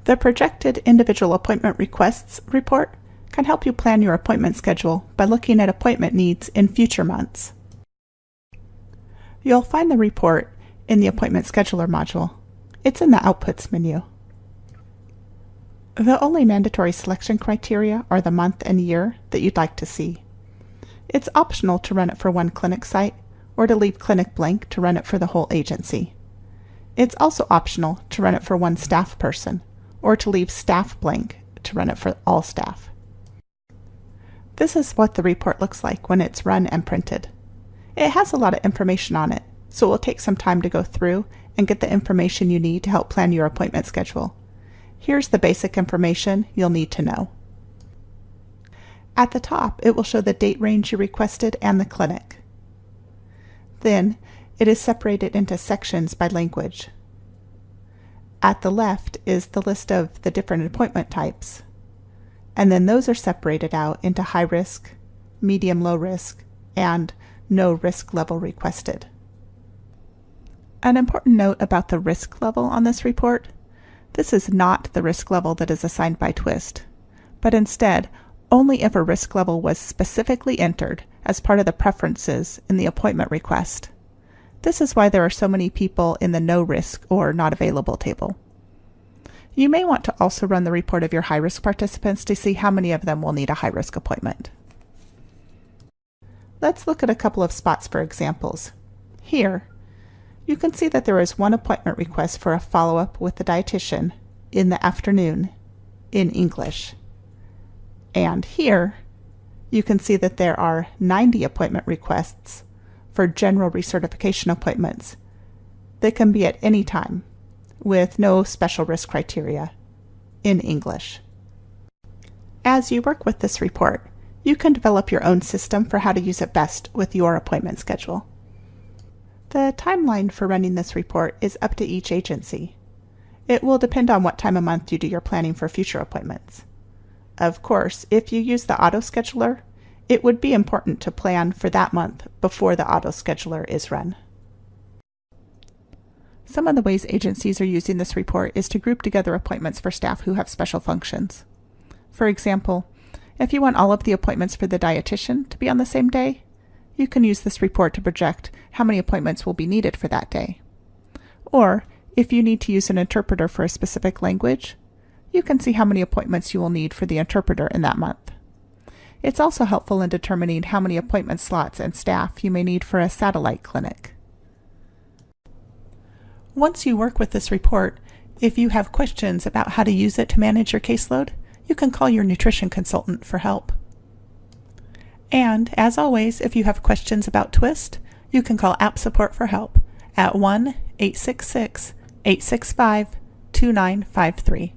The Projected Individual Appointment Requests report can help you plan your appointment schedule by looking at appointment needs in future months. You'll find the report in the Appointment Scheduler module. It's in the Outputs menu. The only mandatory selection criteria are the month and year that you'd like to see. It's optional to run it for one clinic site or to leave clinic blank to run it for the whole agency. It's also optional to run it for one staff person or to leave staff blank to run it for all staff. This is what the report looks like when it's run and printed. It has a lot of information on it, so it will take some time to go through and get the information you need to help plan your appointment schedule. Here's the basic information you'll need to know. At the top, it will show the date range you requested and the clinic. Then, it is separated into sections by language. At the left is the list of the different appointment types, and then those are separated out into high risk, medium low risk, and no risk level requested. An important note about the risk level on this report: this is not the risk level that is assigned by Twist, but instead only if a risk level was specifically entered as part of the preferences in the appointment request. This is why there are so many people in the no risk or not available table. You may want to also run the report of your high-risk participants to see how many of them will need a high-risk appointment. Let's look at a couple of spots for examples. Here, you can see that there is one appointment request for a follow-up with the dietitian in the afternoon in English. And here, you can see that there are 90 appointment requests for general recertification appointments that can be at any time with no special risk criteria in English. As you work with this report, you can develop your own system for how to use it best with your appointment schedule. The timeline for running this report is up to each agency. It will depend on what time of month you do your planning for future appointments. Of course, if you use the auto scheduler, it would be important to plan for that month before the auto scheduler is run. Some of the ways agencies are using this report is to group together appointments for staff who have special functions. For example, if you want all of the appointments for the dietitian to be on the same day, you can use this report to project how many appointments will be needed for that day. Or, if you need to use an interpreter for a specific language, you can see how many appointments you will need for the interpreter in that month. It's also helpful in determining how many appointment slots and staff you may need for a satellite clinic. Once you work with this report, if you have questions about how to use it to manage your caseload, you can call your nutrition consultant for help. And, as always, if you have questions about Twist, you can call App Support for help at 1-866-865-2953.